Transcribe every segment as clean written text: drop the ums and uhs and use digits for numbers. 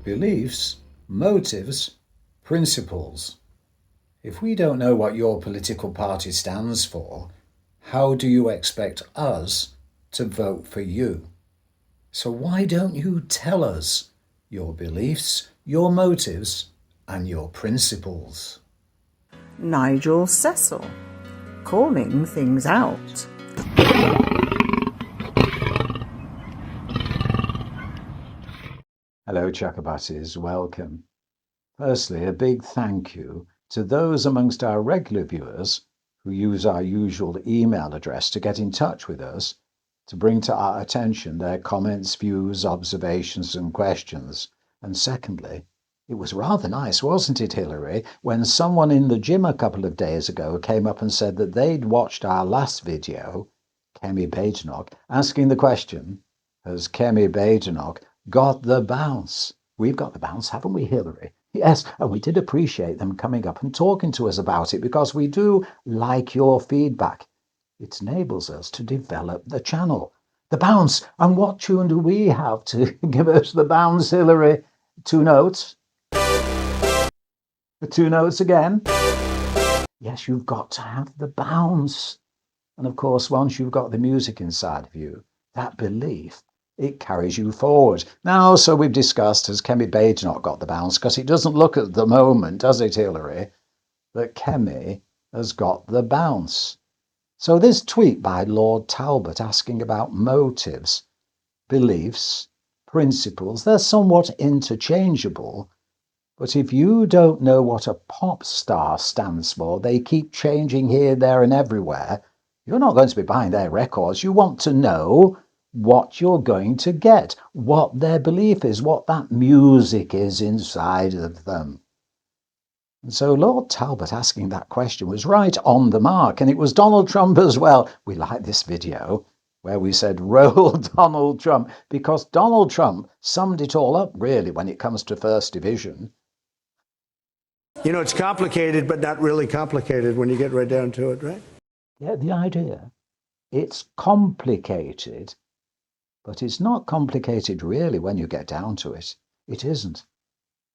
beliefs, motives, principles. If we don't know what your political party stands for, how do you expect us to vote for you? So why don't you tell us your beliefs, your motives, and your principles? Nigel.cecil, calling things out. Hello, Chakabatis, welcome. Firstly, a big thank you to those amongst our regular viewers who use our usual email address to get in touch with us, to bring to our attention their comments, views, observations and questions. And secondly, it was rather nice, wasn't it, Hilary, when someone in the gym a couple of days ago came up and said that they'd watched our last video, Kemi Badenoch, asking the question, has Kemi Badenoch got the bounce? We've got the bounce, haven't we, Hilary? Yes, and we did appreciate them coming up and talking to us about it because we do like your feedback. It enables us to develop the channel. The bounce. And what tune do we have to give us the bounce, Hilary? 2 notes. 2 notes again. Yes, you've got to have the bounce. And of course, once you've got the music inside of you, that belief, it carries you forward. Now, so we've discussed, has Kemi Badenoch got the bounce? Because it doesn't look at the moment, does it, Hilary, that Kemi has got the bounce. So this tweet by Lord Talbot asking about motives, beliefs, principles, they're somewhat interchangeable. But if you don't know what a pop star stands for, they keep changing here, there and everywhere, you're not going to be buying their records. You want to know what you're going to get, what their belief is, what that music is inside of them. And so Lord Talbot asking that question was right on the mark, and it was Donald Trump as well. We like this video where we said, roll Donald Trump, because Donald Trump summed it all up, really, when it comes to First Division. You know, it's complicated, but not really complicated when you get right down to it, right? Yeah, the idea. It's complicated, but it's not complicated really when you get down to it. It isn't.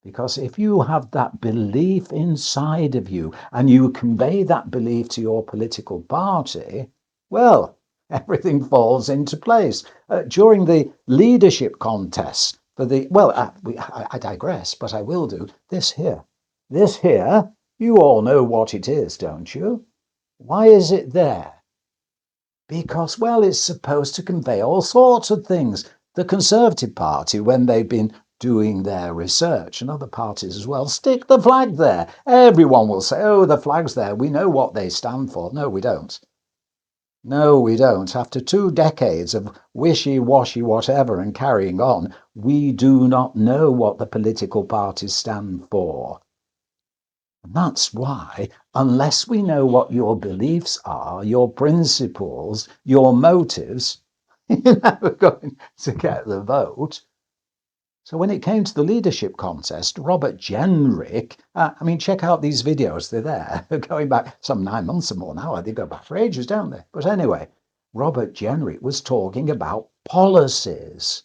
Because if you have that belief inside of you and you convey that belief to your political party, well, everything falls into place. During the leadership contest for the, I digress, but I will do this here. This here, you all know what it is, don't you? Why is it there? Because, well, it's supposed to convey all sorts of things. The Conservative Party, when they've been doing their research, and other parties as well, stick the flag there. Everyone will say, oh, the flag's there. We know what they stand for. No, we don't. No, we don't. After 2 decades of wishy-washy whatever and carrying on, we do not know what the political parties stand for. And that's why, unless we know what your beliefs are, your principles, your motives, you're never going to get the vote. So when it came to the leadership contest, Robert Jenrick, check out these videos, they're there, going back some 9 months or more now. They go back for ages, don't they? But anyway, Robert Jenrick was talking about policies.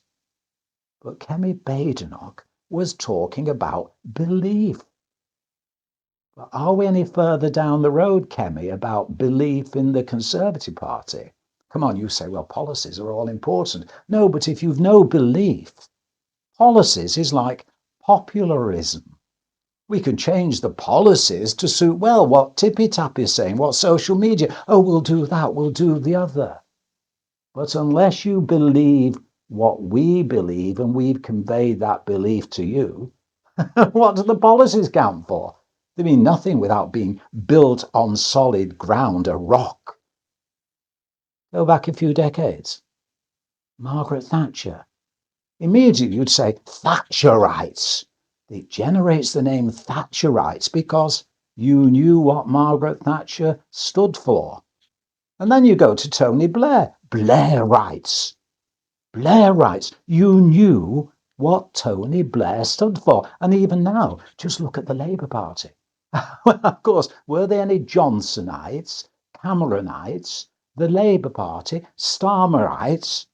But Kemi Badenoch was talking about belief. But are we any further down the road, Kemi, about belief in the Conservative Party? Come on, you say, well, policies are all important. No, but if you've no belief, policies is like popularism. We can change the policies to suit, well, what Tippy Tap is saying, what social media. Oh, we'll do that, we'll do the other. But unless you believe what we believe and we've conveyed that belief to you, what do the policies count for? They mean nothing without being built on solid ground, a rock. Go back a few decades. Margaret Thatcher. Immediately you'd say Thatcherites. It generates the name Thatcherites because you knew what Margaret Thatcher stood for. And then you go to Tony Blair. Blairites. Blairites. You knew what Tony Blair stood for. And even now, just look at the Labour Party. Well, of course, were there any Johnsonites, Cameronites, the Labour Party, Starmerites?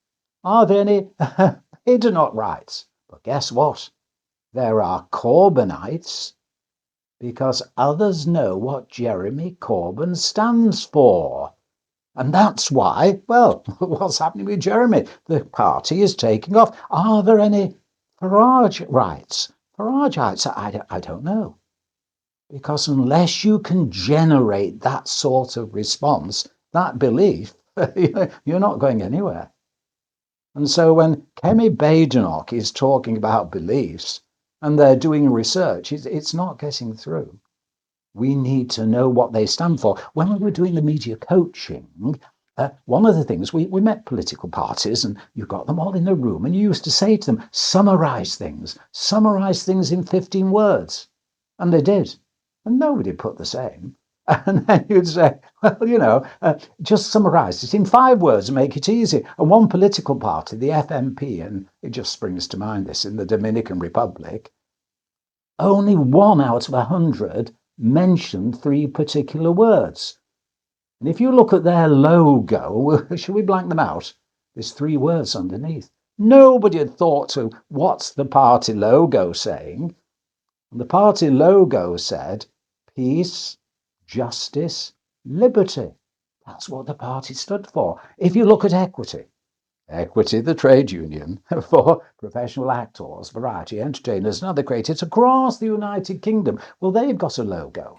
Are there any Badenochites? But guess what? There are Corbynites, because others know what Jeremy Corbyn stands for. And that's why, well, what's happening with Jeremy? The party is taking off. Are there any Faragites? Faragites, I don't know. Because unless you can generate that sort of response, that belief, you're not going anywhere. And so when Kemi Badenoch is talking about beliefs and they're doing research, it's not getting through. We need to know what they stand for. When we were doing the media coaching, one of the things, we met political parties and you got them all in a room and you used to say to them, summarize things in 15 words. And they did. And nobody put the same. And then you'd say, well, just summarize it in 5 words and make it easy. And one political party, the FMP, and it just springs to mind this, in the Dominican Republic, only 1 out of 100 mentioned 3 particular words. And if you look at their logo, shall we blank them out? There's 3 words underneath. Nobody had thought to, what's the party logo saying? And the party logo said, peace, justice, liberty. That's what the party stood for. If you look at equity, the trade union for professional actors, variety entertainers, and other creators across the United Kingdom, well, they've got a logo.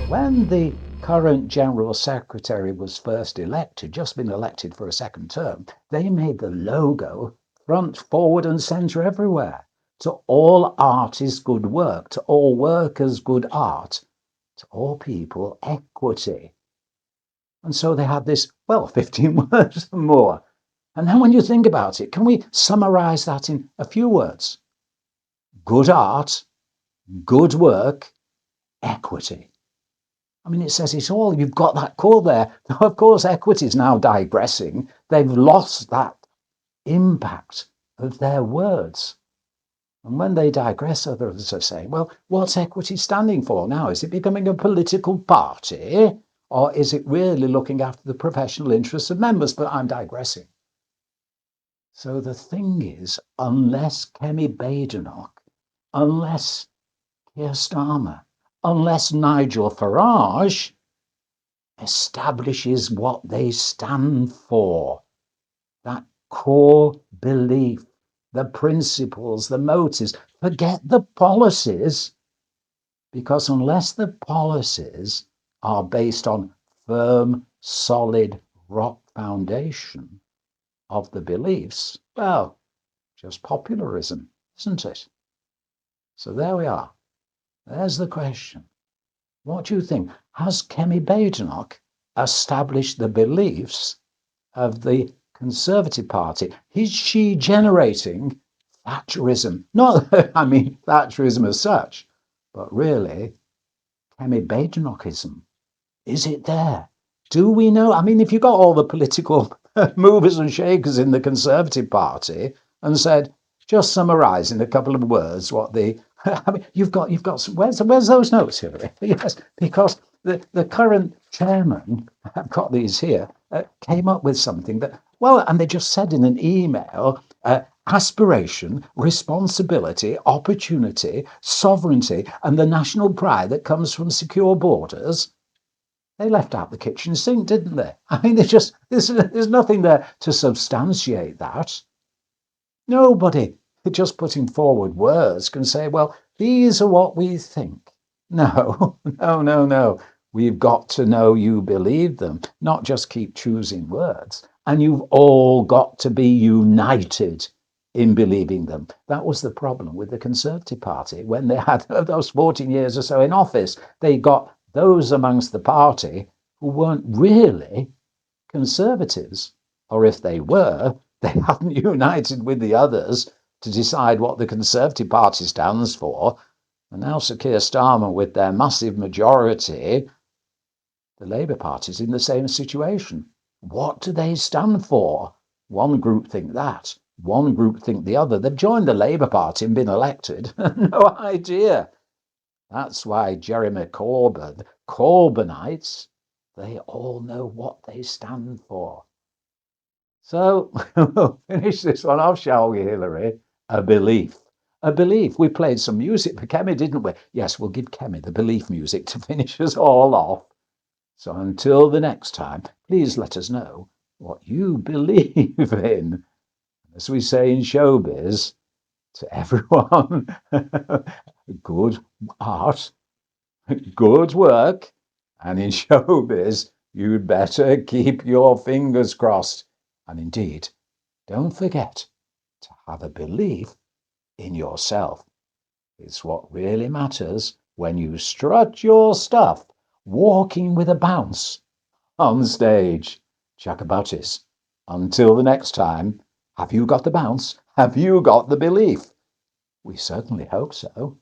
When the current General Secretary was first elected, just been elected for a second term, they made the logo front, forward, and centre everywhere. To all art is good work, to all workers good art, to all people equity. And so they had this, 15 words or more. And then when you think about it, can we summarize that in a few words? Good art, good work, equity. I mean, it says it all. You've got that core there. Of course, equity is now digressing. They've lost that impact of their words. And when they digress, others are saying, well, what's equity standing for now? Is it becoming a political party? Or is it really looking after the professional interests of members? But I'm digressing. So the thing is, unless Kemi Badenoch, unless Keir Starmer, unless Nigel Farage establishes what they stand for, that core belief, the principles, the motives, forget the policies, because unless the policies are based on firm, solid rock foundation of the beliefs, well, just popularism, isn't it? So there we are. There's the question. What do you think? Has Kemi Badenoch established the beliefs of the Conservative Party? Is she generating Thatcherism? Not, I mean, Thatcherism as such, but really, Kemi Badenochism. Is it there? Do we know? I mean, if you got all the political movers and shakers in the Conservative Party and said, just summarise in a couple of words what the, I mean, you've got where's those notes, Hillary? Yes, because the current chairman, I've got these here, came up with something that, well, and they just said in an email, aspiration, responsibility, opportunity, sovereignty, and the national pride that comes from secure borders. They left out the kitchen sink, didn't they? I mean, there's nothing there to substantiate that. Nobody just putting forward words can say, well, these are what we think. No, no. We've got to know you believe them, not just keep choosing words. And you've all got to be united in believing them. That was the problem with the Conservative Party when they had those 14 years or so in office. They got those amongst the party who weren't really Conservatives, or if they were, they hadn't united with the others to decide what the Conservative Party stands for. And now Sir Keir Starmer, with their massive majority, the Labour Party's in the same situation. What do they stand for? One group think that, one group think the other. They've joined the Labour Party and been elected. No idea. That's why Jeremy Corbyn, Corbynites, they all know what they stand for. So we'll finish this one off, shall we, Hillary? A belief. a belief. We played some music for Kemi, didn't we? Yes, we'll give Kemi the belief music to finish us all off. So until the next time, please let us know what you believe in. As we say in showbiz, to everyone, good art, good work, and in showbiz, you'd better keep your fingers crossed. And indeed, don't forget to have a belief in yourself. It's what really matters when you strut your stuff, walking with a bounce on stage. Chakabatis. Until the next time, have you got the bounce? Have you got the belief? We certainly hope so.